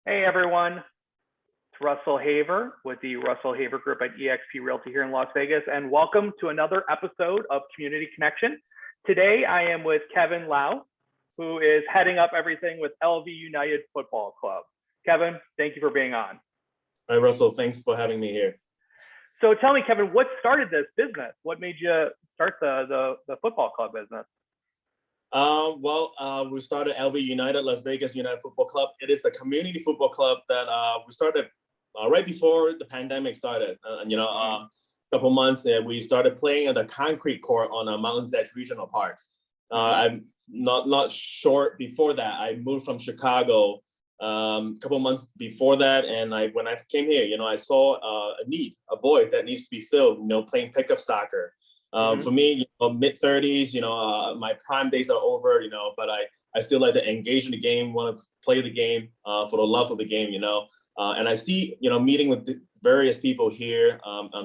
Hey everyone, it's Russell Haver with the Russell Haver Group at eXp Realty here in Las Vegas, and welcome to another episode of Community Connection. Today I am with Kevin Lau, who is heading up everything with LV United Football Club. Kevin, thank you for being on. Hi Russell, thanks for having me here. So tell me, Kevin, what started this business? What made you start the football club business? We started LV United, Las Vegas United Football Club. It is a community football club that we started right before the pandemic started. A couple months, we started playing at a concrete court on a Mountains Edge Regional Park. I'm not short before that. I moved from Chicago a couple months before that, and when I came here, I saw a void that needs to be filled. Playing pickup soccer. For me, mid-30s, my prime days are over, but I still like to engage in the game, want to play the game for the love of the game, and I see, meeting with the various people here,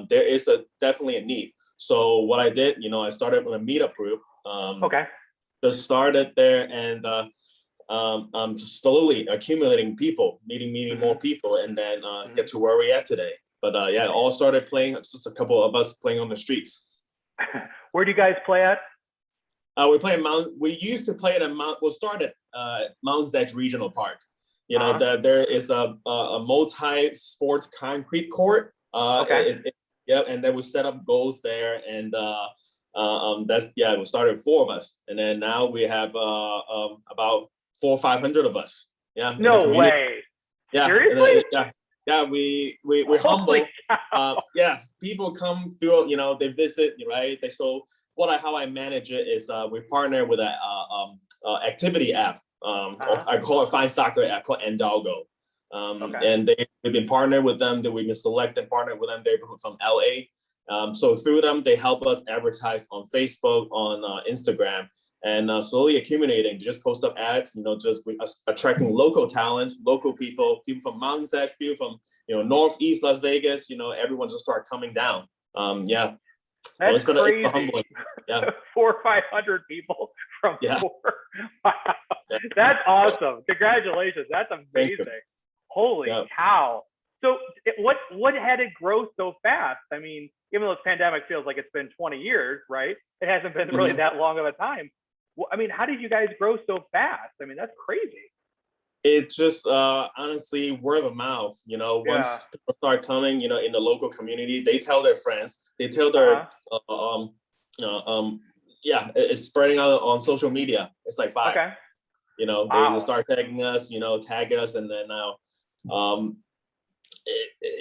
there is definitely a need. So what I did, I started with a meetup group. Just started there and slowly accumulating people, meeting more people, and then get to where we're at today. But it all started playing, just a couple of us playing on the streets. Where do you guys play at? We used to play at started Mountains Edge Regional Park. There is a multi-sports concrete court. And then we set up goals there, and we started with 4 of us, and then now we have about 400 or 500 of us. Yeah. No way. Yeah. Seriously? Yeah, we're humble. People come through, they visit, right? How I manage it is we partner with a activity app. I call it Find Soccer app called Endalgo. And we've been partnered with them, that we've been selected partnered with them. They're from LA. So through them, they help us advertise on Facebook, on Instagram, and slowly accumulating, just post up ads, just attracting local talent, local people from Mountains Edge, people from, Northeast Las Vegas, everyone just start coming down. That's crazy. It's humbling. Yeah. 400 or 500 people from 4. Wow. Yeah. That's awesome. Congratulations. That's amazing. Holy cow. So what had it grow so fast? I mean, even though this pandemic feels like it's been 20 years, right? It hasn't been really that long of a time. I mean, how did you guys grow so fast? I mean, that's crazy. It's just honestly word of mouth. Once people start coming, in the local community, they tell their friends, they tell their it's spreading out on social media. It's like 5. They start tagging us, tag us, and then now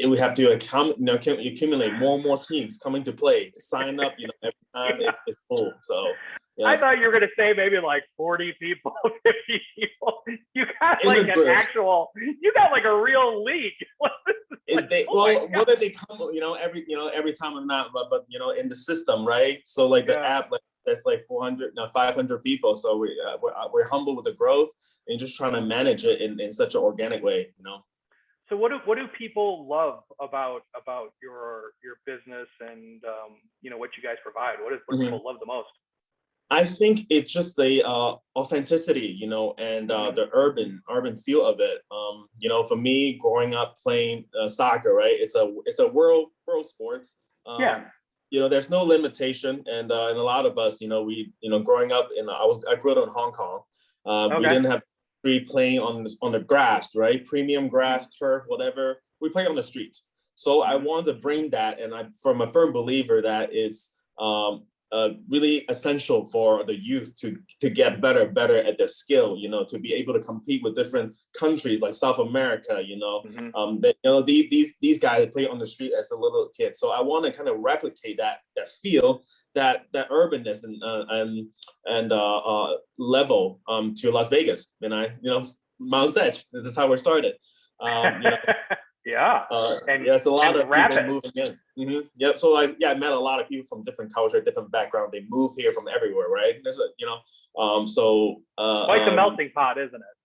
we have to accumulate more and more teams coming to play, sign up, every time it's full. So yeah. I thought you were going to say maybe like 40 people, 50 people. You got like you got like a real league. Whether they come, every time or not, but in the system, right? So like the app, that's like 500 people. So we're humble with the growth and just trying to manage it in such an organic way, So what do people love about your business and what you guys provide? What do people love the most? I think it's just the authenticity, and the urban feel of it. For me, growing up playing soccer, right? It's a world sports. There's no limitation, and a lot of us, we growing up I grew up in Hong Kong. We didn't have playing on the grass, right? Premium grass, turf, whatever. We play on the streets. So I wanted to bring that, and I'm from a firm believer that it's really essential for the youth to get better at their skill, to be able to compete with different countries like South America, these guys play on the street as a little kid. So I want to kind of replicate that feel, that urbanness and level to Las Vegas. And Mountains Edge, this is how we started. It's a lot of people moving in. Yep. So I met a lot of people from different culture, different background. They move here from everywhere, right? There's quite the melting pot, isn't it?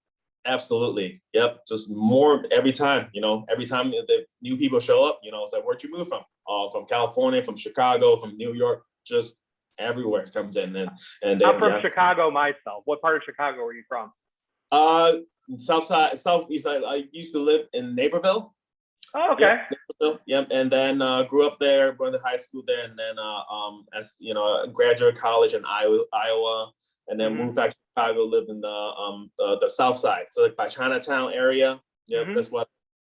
Absolutely. Yep. Just more every time. Every time the new people show up, it's like, where'd you move from? From California, from Chicago, from New York, just everywhere it comes in. And I'm from Chicago myself. What part of Chicago are you from? Southeast side. I used to live in Naperville. Oh, okay. Yep. And then grew up there, going to high school there, and then as you know, graduate college in Iowa, and then moved back to Chicago, lived in the South Side, so like by Chinatown area. Yep,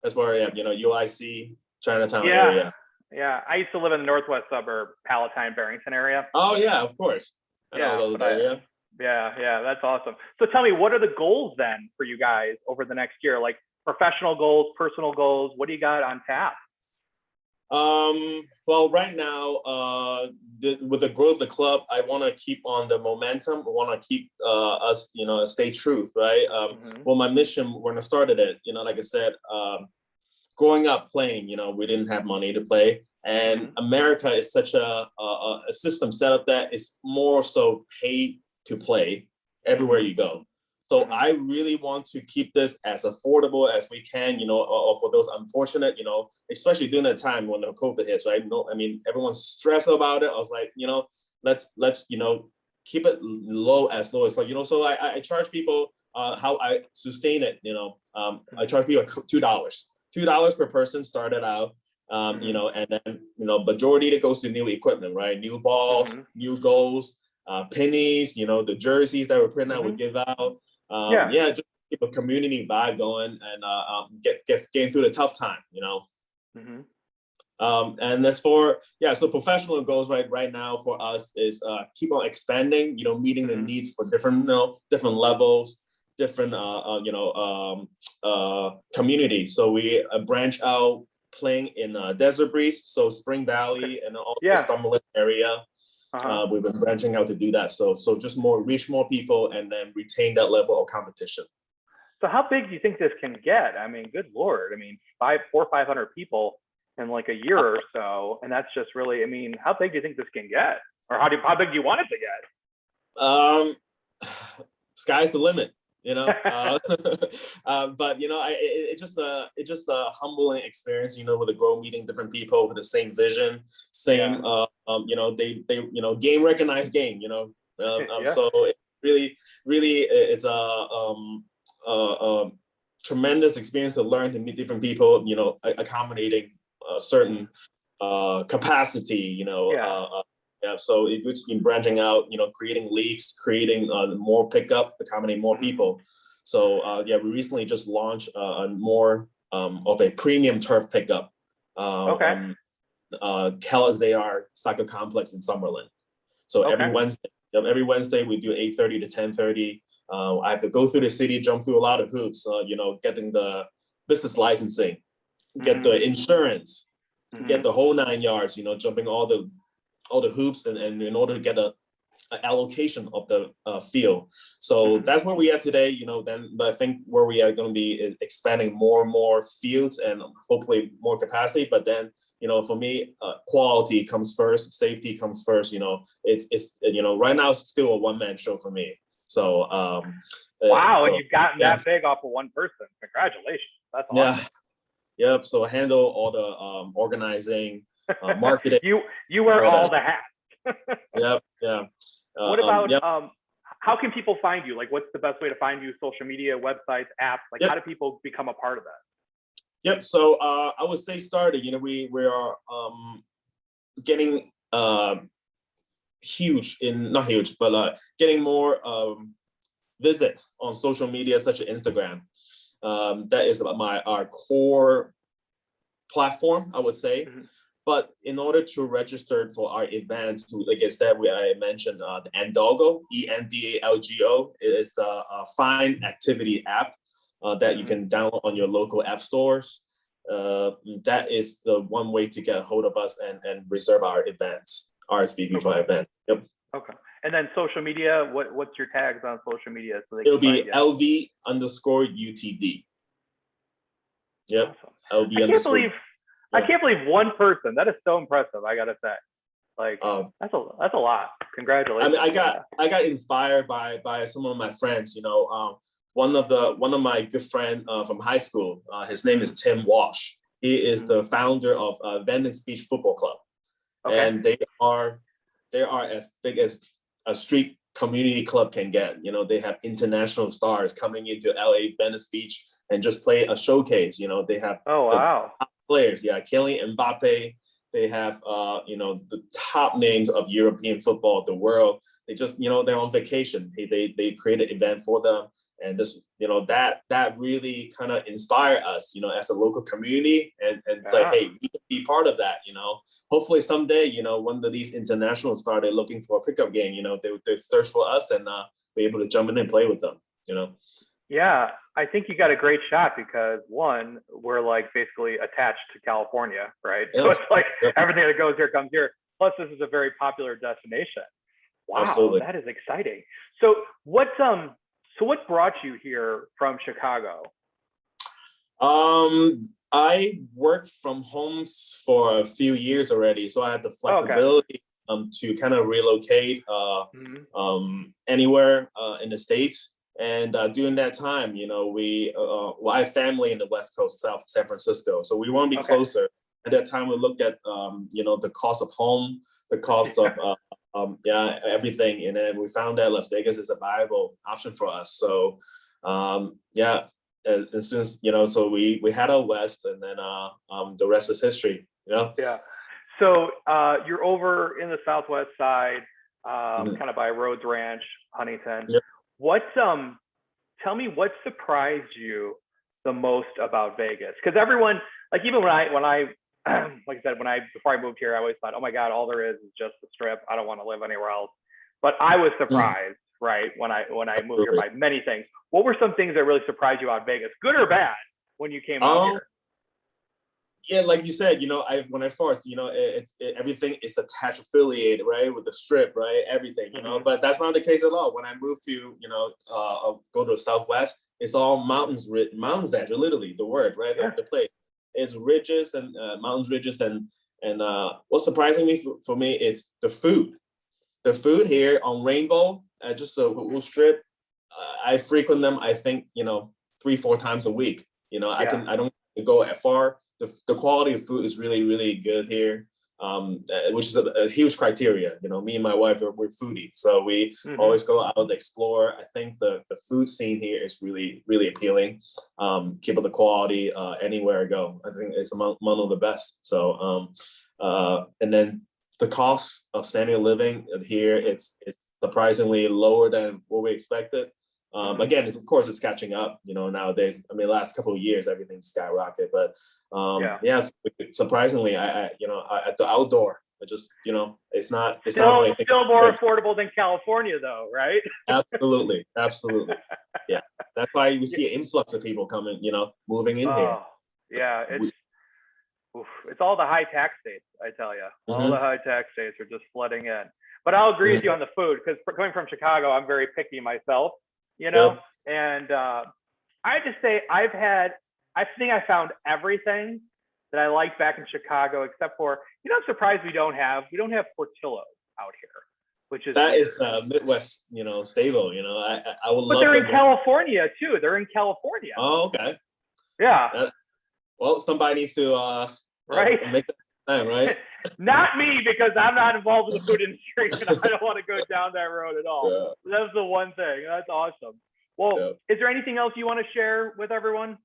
that's where I am. You know, UIC Chinatown area. Yeah, I used to live in the northwest suburb, Palatine, Barrington area. Oh yeah, of course. I know those area. Yeah, that's awesome. So tell me, what are the goals then for you guys over the next year? Like professional goals, personal goals. What do you got on tap? Well, right now, with the growth of the club, I want to keep on the momentum. I want to keep us, you know, stay true, right? Well, my mission when I started it, you know, like I said, growing up playing, you know, we didn't have money to play, and America is such a system set up that it's more so pay to play everywhere you go. So I really want to keep this as affordable as we can, you know, or for those unfortunate, you know, especially during that time when the COVID hits, right? No, I mean, everyone's stressed about it. I was like, you know, let's, you know, keep it low as possible, you know. So I charge people how I sustain it, you know. I charge people $2 per person started out, you know, and then, you know, majority that goes to new equipment, right? New balls, new goals, pennies, you know, the jerseys that we're printing out, we give out. Just keep a community vibe going and getting through the tough time, you know. And as for so professional goals right now for us is keep on expanding, you know, meeting the needs for different, you know, different levels, different communities. So we branch out playing in Desert Breeze, so Spring Valley and also Summerlin area. We've been branching out to do that. So just reach more people and then retain that level of competition. So how big do you think this can get? I mean, good Lord. I mean, 400 or 500 people in like a year or so. And that's just really, I mean, how big do you think this can get? Or how big do you want it to get? Sky's the limit, you know. But you know, it's just a humbling experience, you know, with a grow meeting different people with the same vision, same you know, they you know, game recognized game, you know. So it really it's a tremendous experience to learn to meet different people, you know, accommodating a certain capacity, you know. So it's been branching out, you know, creating leagues, creating more pickup, accommodating more people. So we recently just launched more of a premium turf pickup. CLHMS Soccer Complex in Summerlin. So every Wednesday we do 8:30 to 10:30. I have to go through the city, jump through a lot of hoops, you know, getting the business licensing, get the insurance, get the whole 9 yards, you know, jumping all the hoops and in order to get a allocation of the field. So that's where we are today, you know. But I think where we are going to be is expanding more and more fields and hopefully more capacity. But then, you know, for me, quality comes first, safety comes first. You know, it's you know, right now it's still a one-man show for me. So wow, and you've gotten that big off of one person. Congratulations, that's awesome. Yep. So I handle all the organizing, marketing. you wear all the hats. Yeah. What about how can people find you? Like, what's the best way to find you? Social media, websites, apps? Like, how do people become a part of that? Yep. So I would say started. You know, we are getting not huge, but getting more visits on social media such as Instagram. That is our core platform, I would say. But in order to register for our events, like I said, I mentioned the Endalgo, ENDALGO. It is the Fine Activity app that you can download on your local app stores. That is the one way to get a hold of us and reserve our events, RSVP for our event. Yep. Okay. And then social media, what's your tags on social media? So it'll be LV_UTD. Yep. Awesome. LV I can't believe one person. That is so impressive. I gotta say, like that's a lot. Congratulations. I mean, I got inspired by some of my friends. You know, one of my good friend from high school. His name is Tim Walsh. He is the founder of Venice Beach Football Club, and they are as big as a street community club can get. You know, they have international stars coming into LA, Venice Beach, and just play a showcase. You know, they have the top players. Yeah, Kylian Mbappe. They have, you know, the top names of European football, the world. They just, you know, they're on vacation. They create an event for them. And this, you know, that really kind of inspire us, you know, as a local community, and it's like, hey, we can be part of that, you know. Hopefully someday, you know, one of these internationals started looking for a pickup game, you know, they search for us and be able to jump in and play with them, you know. Yeah, I think you got a great shot because one, we're like basically attached to California, right? Yeah. So it's like everything that goes here comes here. Plus, this is a very popular destination. Wow, absolutely. That is exciting. So what brought you here from Chicago? I worked from home for a few years already, so I had the flexibility to kind of relocate anywhere in the States. And during that time, you know, I have family in the West Coast, South San Francisco, so we want to be closer. At that time, we looked at you know, the cost of home, the cost of everything, and then we found that Las Vegas is a viable option for us. So as soon as, you know, so we head out west, and then the rest is history, you know. Yeah. So you're over in the Southwest side, kind of by Rhodes Ranch, Huntington. Yep. Tell me what surprised you the most about Vegas? Because everyone, like, even when I like I said, before I moved here, I always thought, oh my God, all there is just the Strip. I don't want to live anywhere else. But I was surprised, right, when I moved here by many things. What were some things that really surprised you about Vegas, good or bad, when you came out here? Yeah, like you said, you know, when I first, you know, everything is attached, affiliated, right, with the Strip, right, everything, you know. But that's not the case at all. When I moved to, you know, go to the Southwest, it's all mountains edge, literally the word, right, the place. It's ridges and mountains, ridges, and what's surprising me for me is the food. The food here on Rainbow, just a little strip, I frequent them, I think, you know, 3-4 times a week. You know, I don't go that far. The quality of food is really, really good here, which is a huge criteria. You know, me and my wife, we're foodies, so we always go out to explore. I think the food scene here is really, really appealing. Keep up the quality anywhere I go. I think it's among of the best. So, and then the cost of standard of living here, it's surprisingly lower than what we expected. Again, of course, it's catching up, you know, nowadays. I mean, last couple of years, everything's skyrocketed, but surprisingly, I you know, at the outdoor, it just, you know, it's not still more affordable than California, though, right? Absolutely. Yeah, that's why you see an influx of people coming, you know, moving in here. Yeah, it's all the high tax states, I tell you. All the high tax states are just flooding in. But I'll agree with you on the food, because coming from Chicago, I'm very picky myself. You know, and I just say I think I found everything that I like back in Chicago, except for, you know, I'm surprised we don't have Portillo's out here, which is Midwest, you know, stable. You know, I would love. But they're in California too. They're in California. Oh, okay. Yeah. Well, somebody needs to make that time, right? Not me, because I'm not involved in the food industry, and I don't want to go down that road at all. Yeah. That's the one thing. That's awesome. Well, is there anything else you want to share with everyone?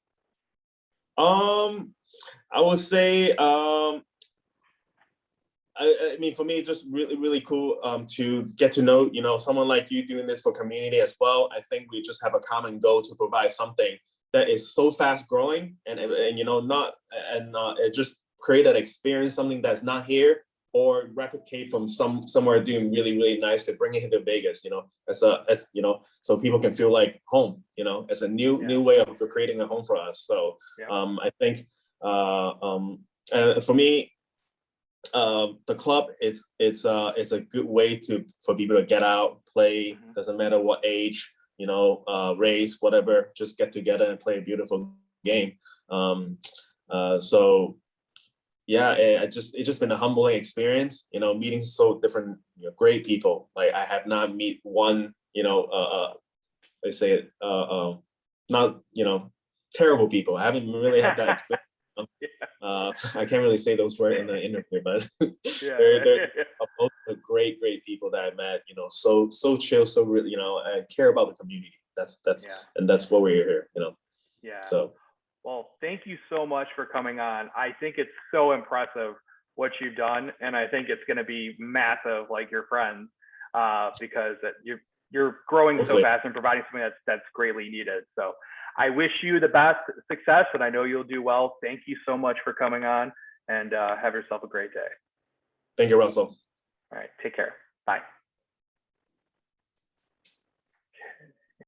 I would say, I mean, for me, it's just really, really cool to get to know, you know, someone like you doing this for community as well. I think we just have a common goal to provide something that is so fast growing and you know, it just create that experience, something that's not here, or replicate from somewhere doing really, really nice to bring it into Vegas, you know, as you know, so people can feel like home, you know, as a new way of creating a home for us. So I think for me, the club it's a good way for people to get out, play, doesn't matter what age, you know, race, whatever, just get together and play a beautiful game. So yeah, it's just been a humbling experience, you know, meeting so different, you know, great people. Like, I have not met one, you know, they say it, not, you know, terrible people. I haven't really had that experience. I can't really say those words in the interview, but they're both the great people that I met. You know, so chill, so really, you know, and care about the community. And that's what we're here. You know. Yeah. So. Well, thank you so much for coming on. I think it's so impressive what you've done, and I think it's going to be massive, like your friends, because you're growing so fast and providing something that's greatly needed. So I wish you the best success, and I know you'll do well. Thank you so much for coming on, and have yourself a great day. Thank you, Russell. All right, take care. Bye.